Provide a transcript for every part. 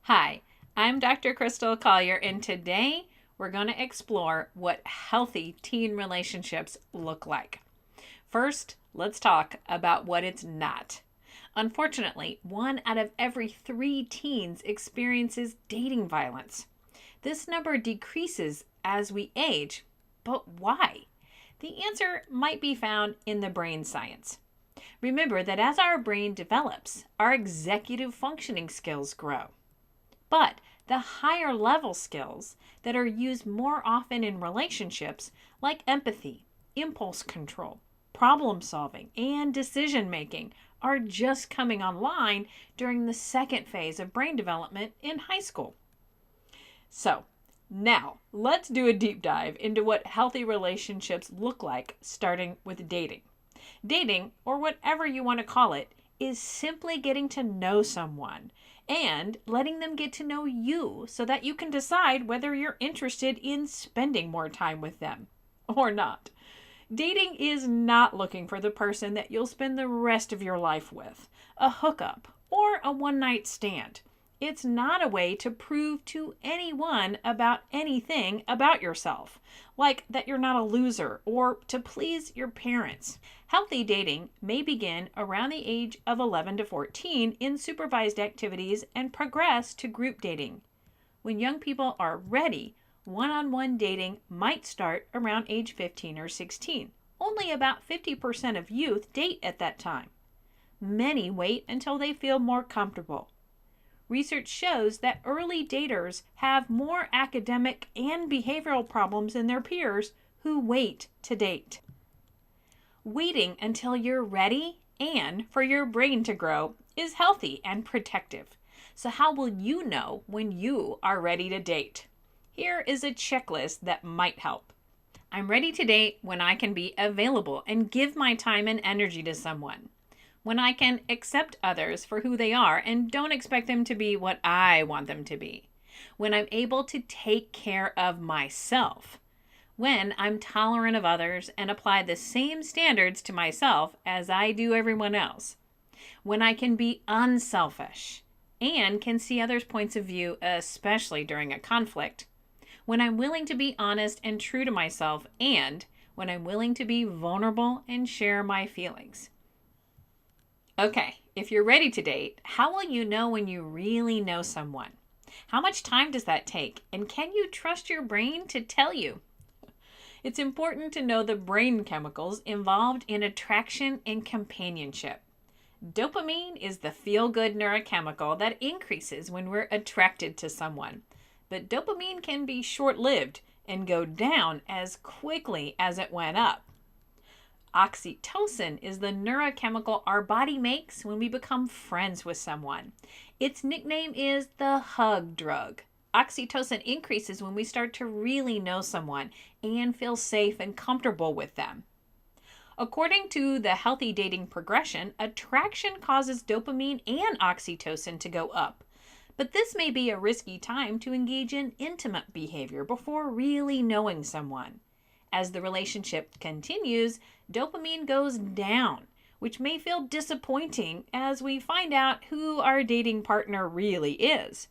Hi, I'm Dr. Crystal Collier, and today we're going to explore what healthy teen relationships look like. First, let's talk about what it's not. Unfortunately, 1 out of every 3 teens experiences dating violence. This number decreases as we age, but why? The answer might be found in the brain science. Remember that as our brain develops, our executive functioning skills grow. But the higher level skills that are used more often in relationships, like empathy, impulse control, problem solving, and decision making, are just coming online during the second phase of brain development in high school. So, now let's do a deep dive into what healthy relationships look like, starting with dating. Dating, or whatever you want to call it, is simply getting to know someone and letting them get to know you so that you can decide whether you're interested in spending more time with them or not. Dating is not looking for the person that you'll spend the rest of your life with, a hookup, or a one night stand. It's not a way to prove to anyone about anything about yourself, like that you're not a loser or to please your parents. Healthy dating may begin around the age of 11 to 14 in supervised activities and progress to group dating. When young people are ready, one-on-one dating might start around age 15 or 16. Only about 50% of youth date at that time. Many wait until they feel more comfortable. Research shows that early daters have more academic and behavioral problems than their peers who wait to date. Waiting until you're ready and for your brain to grow is healthy and protective. So, how will you know when you are ready to date? Here is a checklist that might help. I'm ready to date when I can be available and give my time and energy to someone. When I can accept others for who they are and don't expect them to be what I want them to be. When I'm able to take care of myself. When I'm tolerant of others and apply the same standards to myself as I do everyone else. When I can be unselfish and can see others' points of view, especially during a conflict. When I'm willing to be honest and true to myself, and when I'm willing to be vulnerable and share my feelings. Okay, if you're ready to date, how will you know when you really know someone? How much time does that take? And can you trust your brain to tell you? It's important to know the brain chemicals involved in attraction and companionship. Dopamine is the feel-good neurochemical that increases when we're attracted to someone. But dopamine can be short-lived and go down as quickly as it went up. Oxytocin is the neurochemical our body makes when we become friends with someone. Its nickname is the hug drug. Oxytocin increases when we start to really know someone and feel safe and comfortable with them. According to the healthy dating progression, attraction causes dopamine and oxytocin to go up. But this may be a risky time to engage in intimate behavior before really knowing someone. As the relationship continues, dopamine goes down, which may feel disappointing as we find out who our dating partner really is.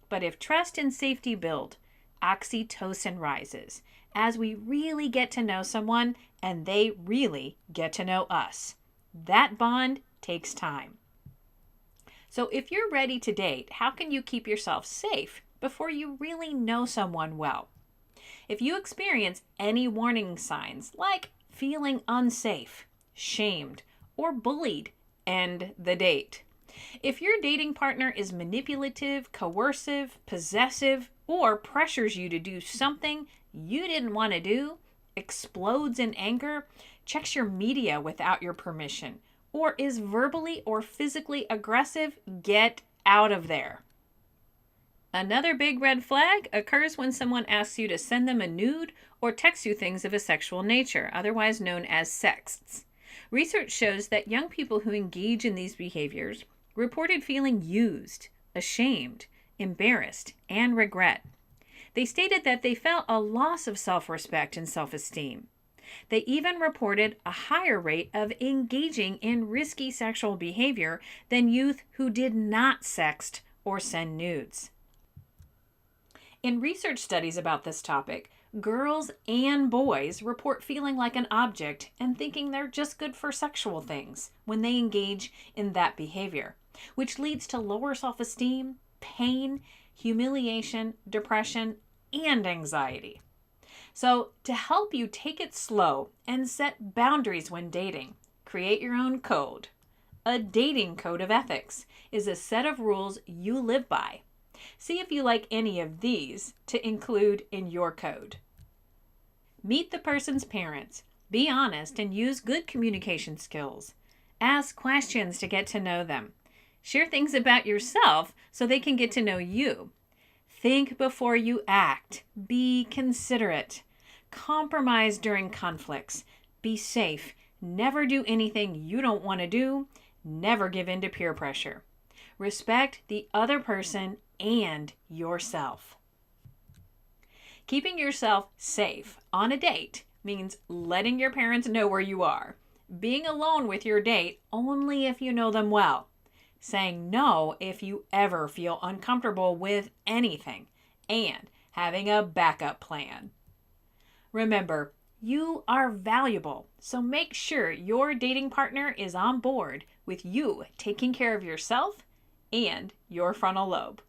But if trust and safety build, oxytocin rises as we really get to know someone and they really get to know us. That bond takes time. So if you're ready to date, how can you keep yourself safe before you really know someone well? If you experience any warning signs like feeling unsafe, shamed, or bullied, end the date. If your dating partner is manipulative, coercive, possessive, or pressures you to do something you didn't want to do, explodes in anger, checks your media without your permission, or is verbally or physically aggressive, get out of there. Another big red flag occurs when someone asks you to send them a nude or text you things of a sexual nature, otherwise known as sexts. Research shows that young people who engage in these behaviors reported feeling used, ashamed, embarrassed, and regret. They stated that they felt a loss of self-respect and self-esteem. They even reported a higher rate of engaging in risky sexual behavior than youth who did not sext or send nudes. In research studies about this topic, girls and boys report feeling like an object and thinking they're just good for sexual things when they engage in that behavior, which leads to lower self esteem, pain, humiliation, depression, and anxiety. So, to help you take it slow and set boundaries when dating, create your own code. A dating code of ethics is a set of rules you live by. See if you like any of these to include in your code. Meet the person's parents. Be honest and use good communication skills. Ask questions to get to know them. Share things about yourself so they can get to know you. Think before you act. Be considerate. Compromise during conflicts. Be safe. Never do anything you don't want to do. Never give in to peer pressure. Respect the other person and yourself. Keeping yourself safe on a date means letting your parents know where you are, being alone with your date only if you know them well, saying no if you ever feel uncomfortable with anything, and having a backup plan. Remember, you are valuable, so make sure your dating partner is on board with you taking care of yourself and your frontal lobe.